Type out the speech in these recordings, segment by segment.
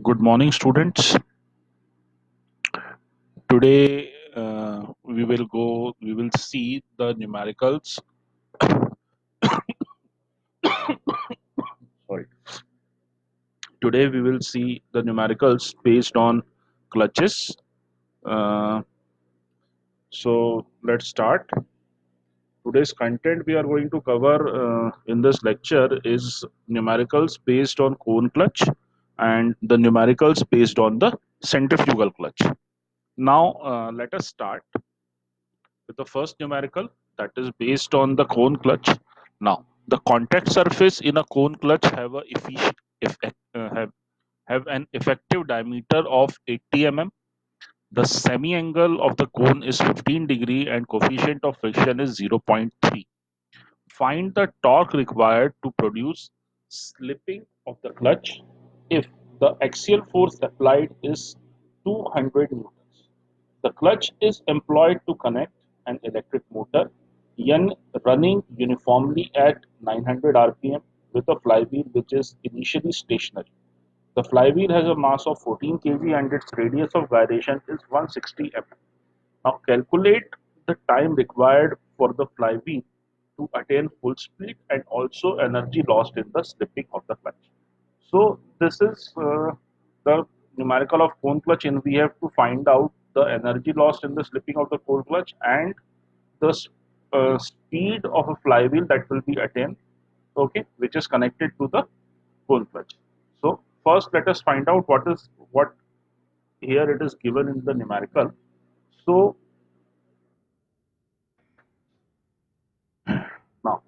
Good morning, students. Today we will see the numericals. Sorry. Today we will see the numericals based on clutches. Uh, so let's start. Today's content we are going to cover in this lecture is numericals based on cone clutch and the numericals based on the centrifugal clutch. Now let us start with the first numerical that is based on the cone clutch. Now, the contact surface in a cone clutch have an effective diameter of 80 mm. The semi angle of the cone is 15 degree and coefficient of friction is 0.3. Find the torque required to produce slipping of the clutch if the axial force applied is 200 newtons. The clutch is employed to connect an electric motor running uniformly at 900 rpm with a flywheel which is initially stationary. The flywheel has a mass of 14 kg and its radius of gyration is 160 mm. Now calculate the time required for the flywheel to attain full speed and also energy lost in the slipping of the clutch. So this is the numerical of cone clutch, and we have to find out the energy lost in the slipping of the cone clutch and the speed of a flywheel that will be attained, okay, which is connected to the cone clutch. So first, let us find out what here it is given in the numerical. So now,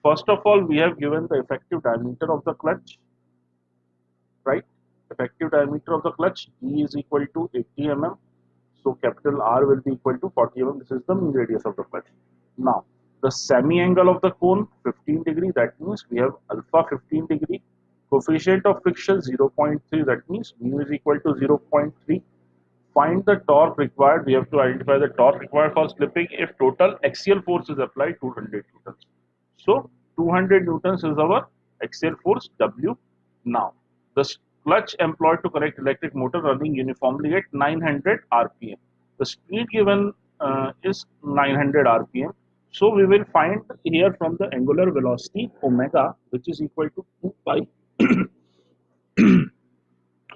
first of all, we have given the effective diameter of the clutch, right? Effective diameter of the clutch E is equal to 80 mm. So capital R will be equal to 40 mm. This is the mean radius of the clutch. Now, the semi angle of the cone 15 degree. That means we have alpha 15 degree. Coefficient of friction 0.3. That means mu is equal to 0.3. Find the torque required. We have to identify the torque required for slipping if total axial force is applied 200 newtons. So 200 newtons is our axial force W. Now the clutch employed to connect electric motor running uniformly at 900 rpm. The speed given is 900 rpm. So we will find here from the angular velocity omega, which is equal to 2 pi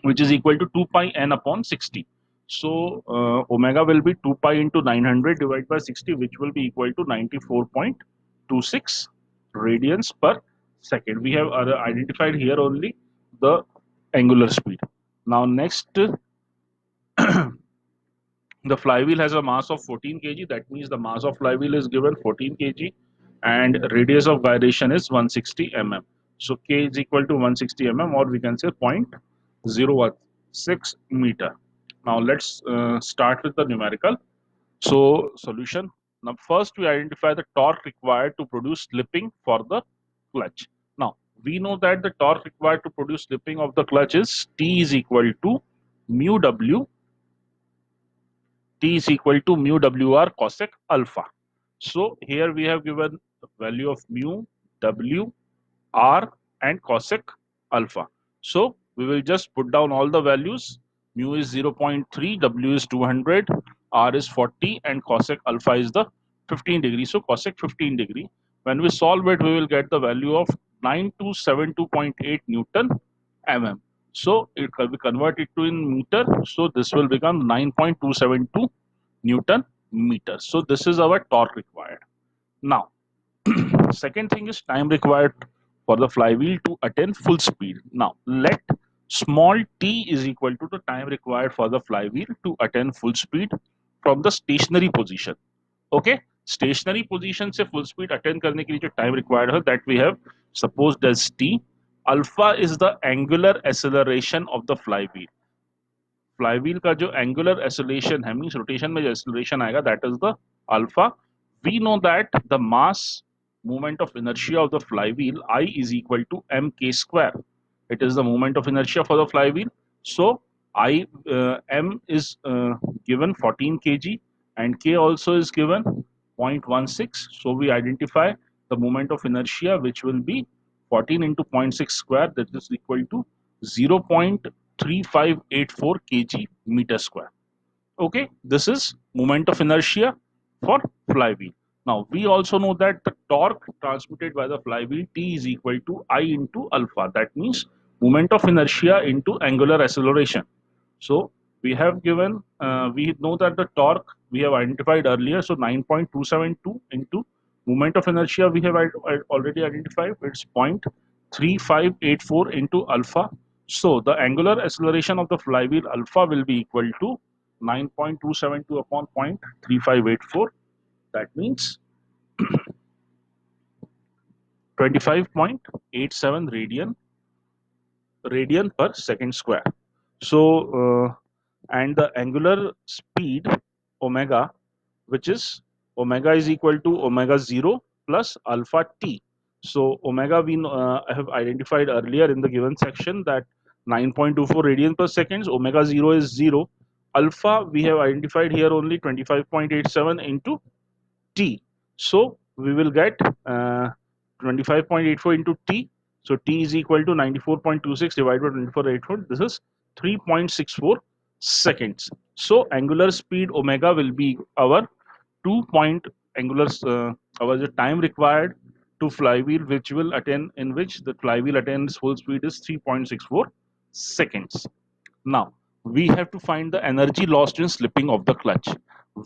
which is equal to 2 pi n upon 60. So omega will be 2 pi into 900 divided by 60, which will be equal to 94.26 radians per second. We have identified here only the angular speed. Now next, the flywheel has a mass of 14 kg. That means the mass of flywheel is given 14 kg and radius of gyration is 160 mm. So k is equal to 160 mm, or we can say 0.016 meter. Now let's start with the numerical. So solution. Now first we identify the torque required to produce slipping for the clutch. Now we know that the torque required to produce slipping of the clutch is T is equal to mu W. T is equal to mu WR cosec alpha. So here we have given the value of mu, W, R and cosec alpha. So we will just put down all the values. Mu is 0.3, W is 200, R is 40 and cosec alpha is the 15 degree. So cosec 15 degree. When we solve it, we will get the value of 9272.8 Newton mm. So it will be converted to in meter. So this will become 9.272 Newton meter. So this is our torque required. Now, second thing is time required for the flywheel to attain full speed. Now, let small t is equal to the time required for the flywheel to attain full speed from the stationary position. Okay, stationary position से full speed attain करने के लिए जो time required है that we have supposed as t. Alpha is the angular acceleration of the flywheel. Flywheel का जो angular acceleration है means rotation में जो एक्सेलरेशन आएगा that is the alpha we know that the mass movement of inertia of the flywheel I is equal to mk square. It is the moment of inertia for the flywheel. So I m is given 14 kg and k also is given 0.16. So we identify the moment of inertia which will be 14 into 0.6 square, that is equal to 0. 3584 kg meter square. Okay, this is moment of inertia for flywheel. Now we also know that the torque transmitted by the flywheel T is equal to I into alpha. That means moment of inertia into angular acceleration. So we have given, we know that the torque we have identified earlier. So 9.272 into moment of inertia we have already identified. It's 0.3584 into alpha. So the angular acceleration of the flywheel alpha will be equal to 9.272 upon 0.3584. That means 25.87 radian per second square. So and the angular speed omega, which is omega is equal to omega 0 plus alpha t. So omega we have identified earlier in the given section that 9.24 radian per seconds. Omega 0 is 0. Alpha we have identified here only 25.87 into t. So we will get 25.84 into t. So t is equal to 94.26 divided by 24.84. This is 3.64 seconds. So angular speed omega will be our 2 point angular our the time required to flywheel which will attain in which the flywheel attains full speed is 3.64 seconds. Now, we have to find the energy lost in slipping of the clutch.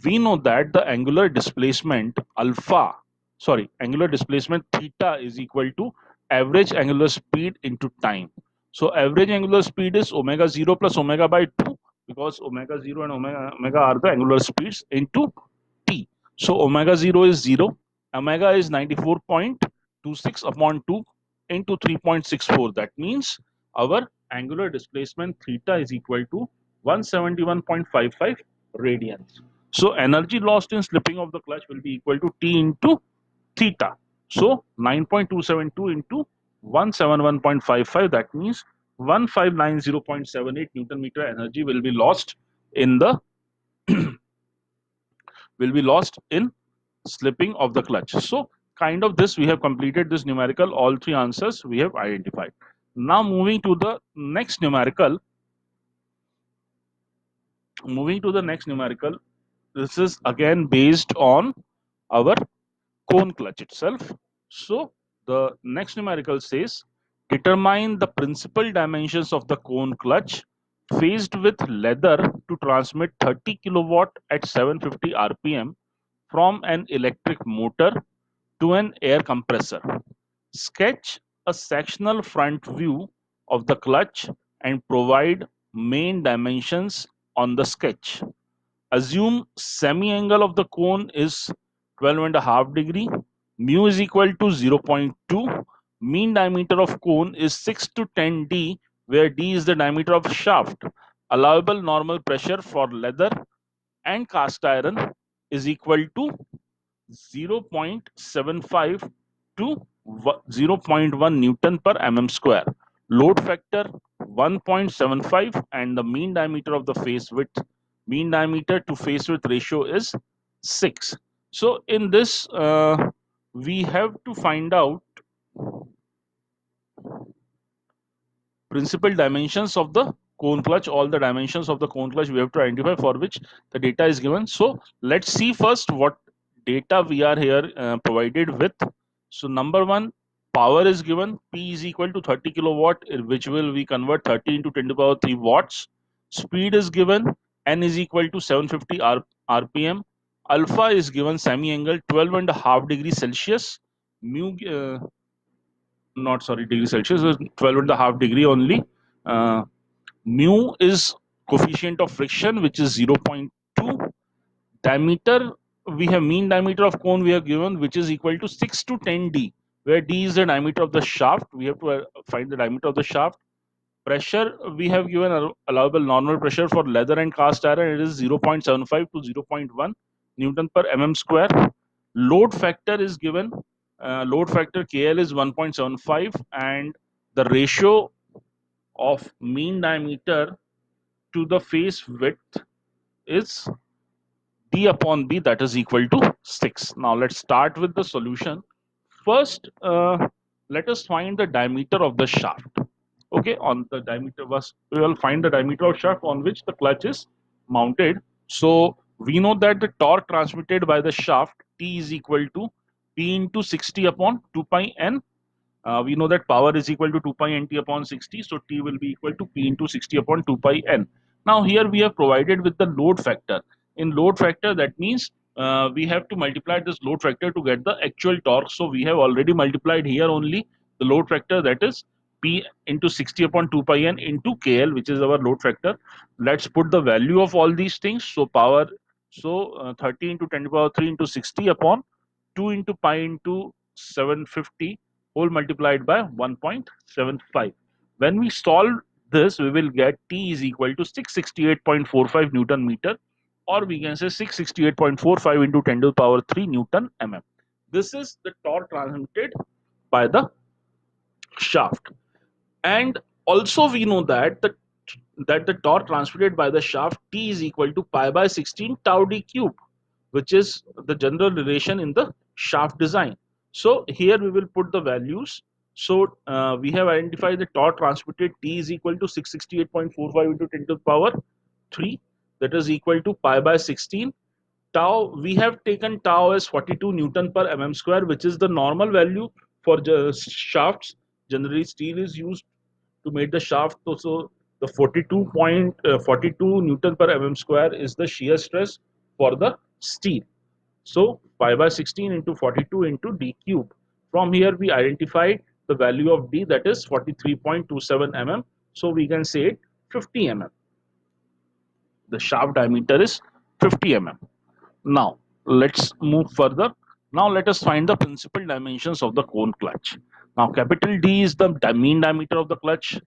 We know that the angular displacement angular displacement theta is equal to average angular speed into time. So, average angular speed is omega 0 plus omega by 2 because omega 0 and omega are the angular speeds into t. So, omega 0 is 0, omega is 94.26 upon 2 into 3.64. That means our angular displacement theta is equal to 171.55 radians. So energy lost in slipping of the clutch will be equal to T into theta. So 9.272 into 171.55, that means 1590.78 Newton meter energy will be lost in the slipping of the clutch. So kind of this we have completed this numerical, all three answers we have identified. Now moving to the next numerical, this is again based on our cone clutch itself. So the next numerical says determine the principal dimensions of the cone clutch faced with leather to transmit 30 kilowatt at 750 rpm from an electric motor to an air compressor. Sketch a sectional front view of the clutch and provide main dimensions on the sketch. Assume semi-angle of the cone is 12.5 degree. Mu is equal to 0.2. Mean diameter of cone is 6 to 10 D, where D is the diameter of shaft. Allowable normal pressure for leather and cast iron is equal to 0.75 to 0.1 Newton per mm square. Load factor 1.75 and the mean diameter of the face width, mean diameter to face width ratio is 6. So in this, we have to find out principal dimensions of the cone clutch, all the dimensions of the cone clutch we have to identify for which the data is given. So let's see first what data we are here provided with. So number one, power is given, P is equal to 30 kilowatt, which will we convert 30 into 10 to the power 3 watts. Speed is given, N is equal to 750 RPM. Alpha is given semi-angle 12.5 degrees Celsius. Mu not sorry degree Celsius, is 12.5 degree only. Uh, Mu is coefficient of friction, which is 0.2. Diameter, we have mean diameter of cone we have given, which is equal to 6 to 10 D, where D is the diameter of the shaft. We have to find the diameter of the shaft. Pressure, we have given allowable normal pressure for leather and cast iron. It is 0.75 to 0.1 Newton per mm square. Load factor is given. Load factor KL is 1.75 and the ratio of mean diameter to the face width is D upon B, that is equal to 6. Now let's start with the solution. First, let us find the diameter of the shaft. Okay, on the diameter was, we will find the diameter of shaft on which the clutch is mounted. So we know that the torque transmitted by the shaft T is equal to P into 60 upon 2 pi n. We know that power is equal to 2 pi nt upon 60, so T will be equal to P into 60 upon 2 pi n. Now here we have provided with the load factor. In load factor, that means we have to multiply this load factor to get the actual torque. So we have already multiplied here only the load factor, that is P into 60 upon 2 pi n into KL, which is our load factor. Let's put the value of all these things. So power, so 30 into 10 to the power 3 into 60 upon 2 into pi into 750 whole multiplied by 1.75. When we solve this, we will get T is equal to 668.45 Newton meter, or we can say 668.45 into 10 to the power 3 Newton mm. This is the torque transmitted by the shaft. And also we know that the torque transmitted by the shaft T is equal to pi by 16 tau d cube, which is the general relation in the shaft design. So here we will put the values. So we have identified the torque transmitted T is equal to 668.45 into 10 to the power 3, that is equal to pi by 16. Tau, we have taken tau as 42 Newton per mm square, which is the normal value for the shafts. Generally, steel is used to make the shaft. So the 42.42 Newton per mm square is the shear stress for the steel. So pi by 16 into 42 into d cube. From here we identify the value of d, that is 43.27 mm. So we can say it 50 mm. The shaft diameter is 50 mm. Now let's move further. Now let us find the principal dimensions of the cone clutch. Now capital D is the mean diameter of the clutch,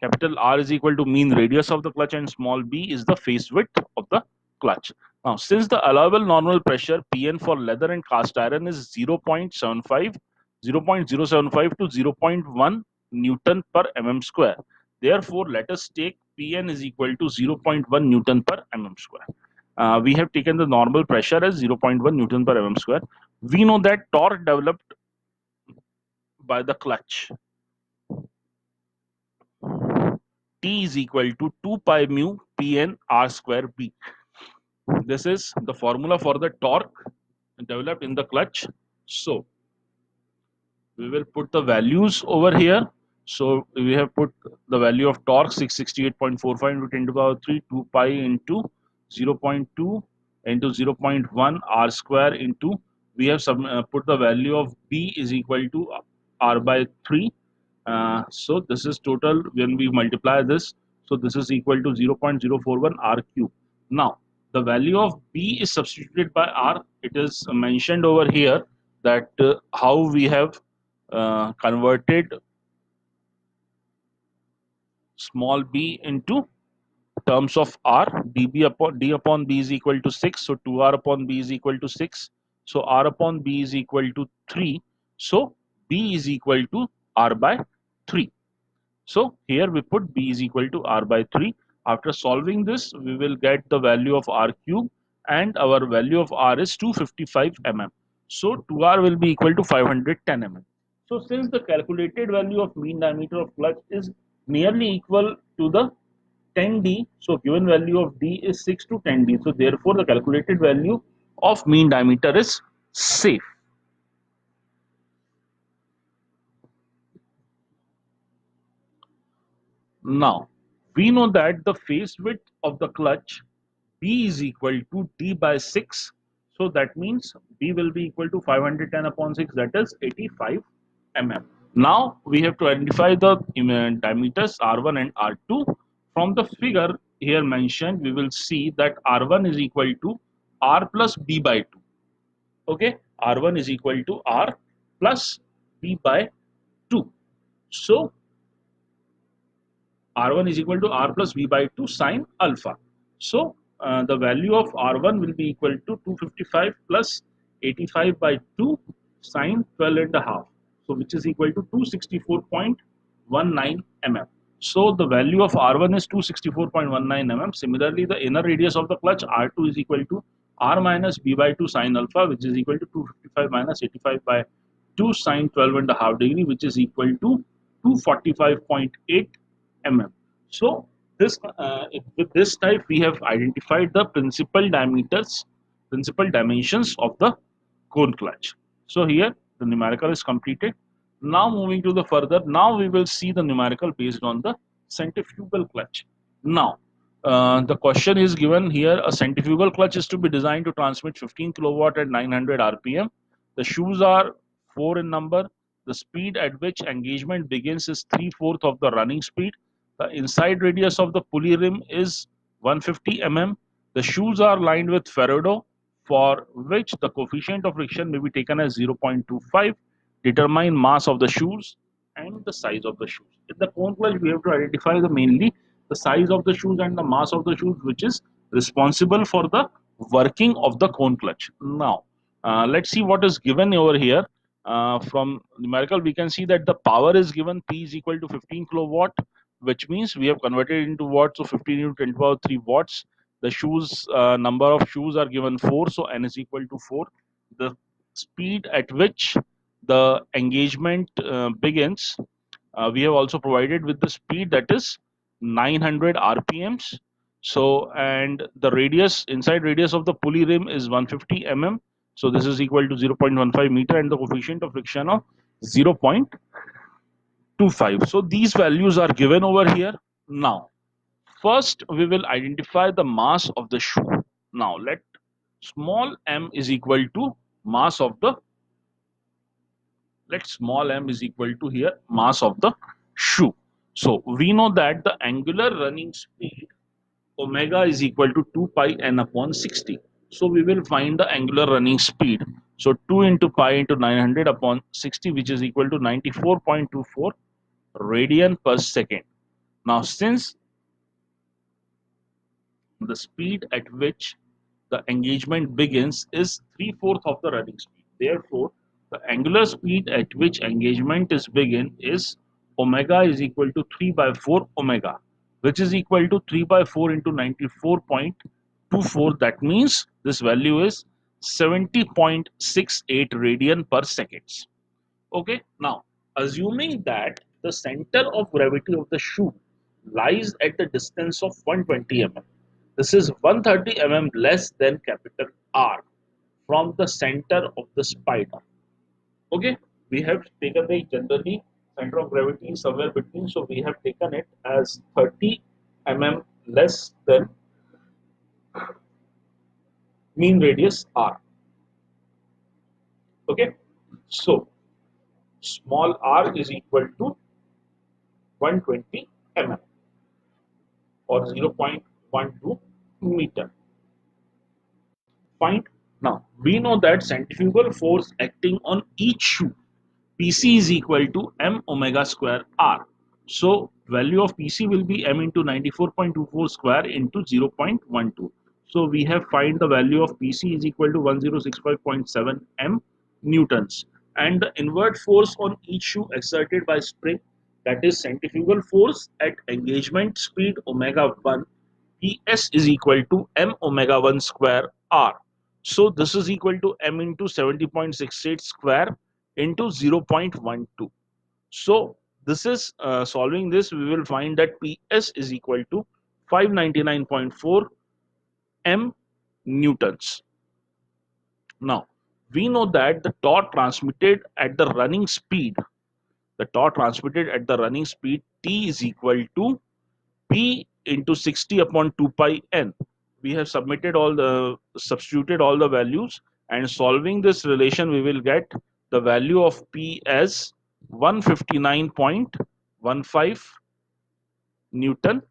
capital R is equal to mean radius of the clutch, and small b is the face width of the clutch. Now since the allowable normal pressure Pn for leather and cast iron is 0.75 to 0.1 Newton per mm square, therefore let us take Pn is equal to 0.1 Newton per mm square. We have taken the normal pressure as 0.1 Newton per mm square. We know that torque developed by the clutch T is equal to 2 pi mu Pn R square B. This is the formula for the torque developed in the clutch. So we will put the values over here. So we have put the value of torque 668.45 into 10 to the power 3, 2 pi into 0.2 into 0.1 r square into, we have put the value of b is equal to r by 3. So this is total when we multiply this. So this is equal to 0.041 r cube. Now the value of b is substituted by r. It is mentioned over here that how we have converted small b into terms of r. db upon d upon b is equal to 6, so 2r upon b is equal to 6, so r upon b is equal to 3, so b is equal to r by 3. So here we put b is equal to r by 3. After solving this, we will get the value of r cube, and our value of r is 255 mm. So 2r will be equal to 510 mm. So since the calculated value of mean diameter of clutch is nearly equal to the 10d, so given value of d is 6 to 10d. So therefore the calculated value of mean diameter is safe. Now we know that the face width of the clutch B is equal to D by 6. So that means B will be equal to 510 upon 6, that is 85 mm. Now we have to identify the diameters R1 and R2. From the figure here mentioned, we will see that R1 is equal to R plus B by 2. Okay, R1 is equal to R plus B by 2. So R1 is equal to R plus V by 2 sine alpha. So the value of R1 will be equal to 255 plus 85 by 2 sine 12 and a half. So which is equal to 264.19 mm. So the value of R1 is 264.19 mm. Similarly, the inner radius of the clutch R2 is equal to R minus B by 2 sine alpha, which is equal to 255 minus 85 by 2 sine 12 and a half degree, which is equal to 245.8 mm. So with this type we have identified the principal dimensions of the cone clutch. So here the numerical is completed. Now moving to the further, now we will see the numerical based on the centrifugal clutch. Now the question is given here: a centrifugal clutch is to be designed to transmit 15 kilowatt at 900 rpm. The shoes are 4 in number. The speed at which engagement begins is 3/4 of the running speed. The inside radius of the pulley rim is 150 mm. The shoes are lined with Ferrado, for which the coefficient of friction may be taken as 0.25. Determine mass of the shoes and the size of the shoes. In the cone clutch, we have to identify mainly the size of the shoes and the mass of the shoes, which is responsible for the working of the cone clutch. Now, let's see what is given over here. From numerical, we can see that the power is given P is equal to 15 kilowatt, which means we have converted into watts, so 15 into 10 to the power 3 watts. The shoes, number of shoes are given 4, so N is equal to 4. The speed at which the engagement begins, we have also provided with the speed, that is 900 rpms. So, and the radius, inside radius of the pulley rim is 150 mm. So this is equal to 0.15 meter, and the coefficient of friction of 0.25. So these values are given over here. Now, first we will identify the mass of the shoe. Now let small m is equal to mass of the, let small m is equal to here mass of the shoe. So we know that the angular running speed omega is equal to 2 pi n upon 60. So we will find the angular running speed. So 2 into pi into 900 upon 60, which is equal to 94.24 radian per second. Now since the speed at which the engagement begins is 3/4 of the running speed. Therefore, the angular speed at which engagement is begin is omega is equal to 3 by 4 omega, which is equal to 3 by 4 into 94.24. That means this value is 70.68 radian per seconds. Okay, now assuming that the center of gravity of the shoe lies at the distance of 120 mm, this is 130 mm less than capital R from the center of the spider. Okay, we have taken the generally center of gravity somewhere between, so we have taken it as 30 mm less than mean radius R. Okay, so small r is equal to 120 mm or 0.12 meter. Fine. Now we know that centrifugal force acting on each shoe PC is equal to m omega square r. So value of PC will be m into 94.24 square into 0.12. So we have find the value of PC is equal to 1065.7 m newtons, and the inward force on each shoe exerted by spring, that is centrifugal force at engagement speed omega 1, PS is equal to m omega 1 square r. So this is equal to m into 70.68 square into 0.12. So this is solving this, we will find that PS is equal to 599.4 m newtons. Now we know that the torque transmitted at the running speed, T is equal to P into 60 upon 2 pi n. We have substituted all the values, and solving this relation we will get the value of P as 159.15 Newton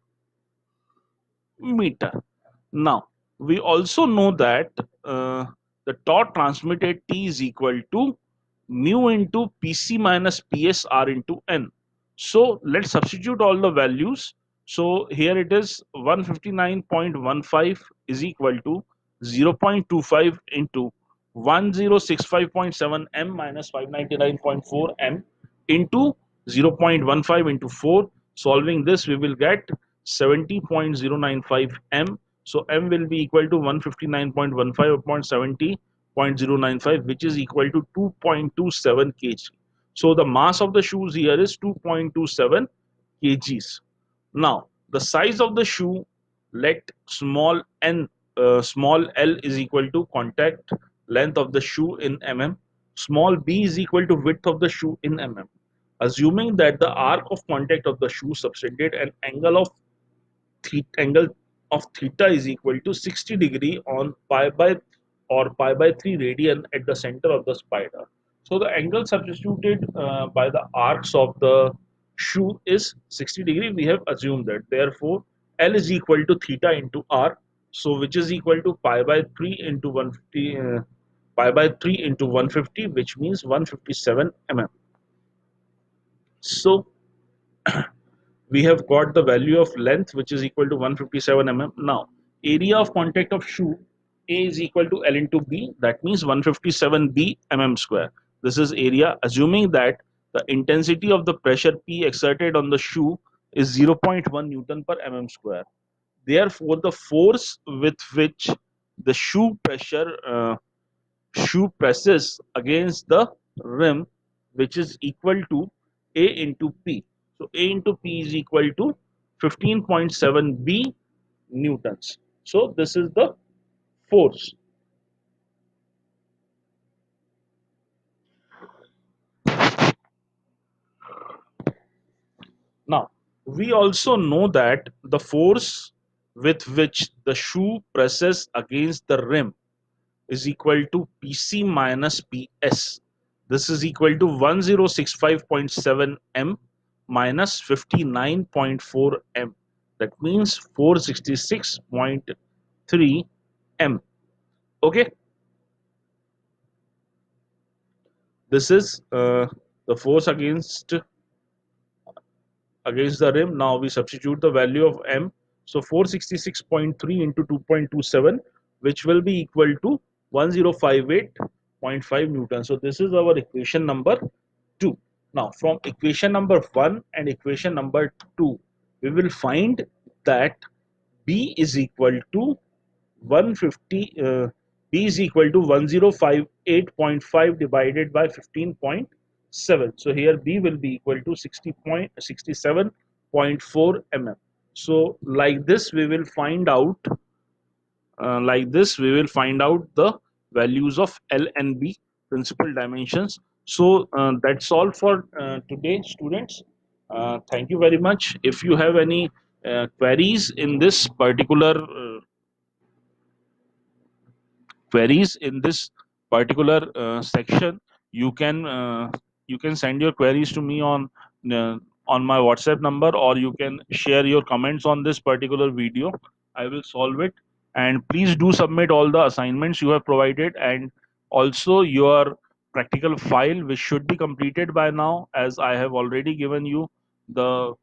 meter. Now we also know that the torque transmitted T is equal to mu into PC minus PSR into N. So let's substitute all the values. So here it is 159.15 is equal to 0.25 into 1065.7 m minus 599.4 m into 0.15 into 4. Solving this we will get 70.095 m. So m will be equal to 159.15 upon 70.095, which is equal to 2.27 kg. So the mass of the shoes here is 2.27 kgs. Now, the size of the shoe, let small l is equal to contact length of the shoe in mm, small b is equal to width of the shoe in mm. Assuming that the arc of contact of the shoe subtended an angle of theta is equal to 60 degree on pi by or pi by 3 radian at the center of the spider. So the angle substituted by the arcs of the shoe is 60 degree. We have assumed that. Therefore, L is equal to theta into R. So which is equal to pi by 3 into 150, pi by 3 into 150, which means 157 mm. So we have got the value of length which is equal to 157 mm. Now area of contact of shoe A is equal to L into B, that means 157 B mm square. This is area, assuming that the intensity of the pressure P exerted on the shoe is 0.1 Newton per mm square. Therefore the force with which the shoe presses against the rim, which is equal to A into P. So A into P is equal to 15.7 B newtons. So this is the force. Now, we also know that the force with which the shoe presses against the rim is equal to PC minus PS. This is equal to 1065.7 M minus 59.4 M. That means 466.3 M. Okay, this is the force against the rim. Now we substitute the value of M. So 466.3 into 2.27, which will be equal to 1058.5 Newton. So this is our equation number 2. Now from equation number 1 and equation number 2, we will find that B is equal to 150, B is equal to 1058.5 divided by 15.7. So here B will be equal to 60.67.4 mm. So like this we will find out the values of L and B, principal dimensions. So that's all for today, students. Thank you very much. If you have any queries in this particular section, you can send your queries to me uh, on my WhatsApp number, or you can share your comments on this particular video. I will solve it. And please do submit all the assignments you have provided, and also your practical file, which should be completed by now, as I have already given you the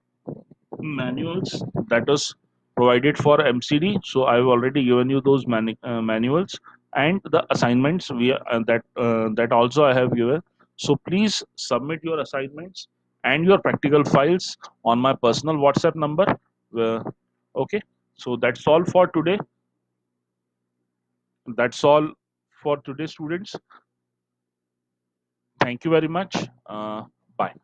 manuals that was provided for MCD. So I've already given you those manuals, and the assignments that also I have given. So please submit your assignments and your practical files on my personal WhatsApp number. Uh, okay, so that's all for today. That's all for today, students. Thank you very much. Bye.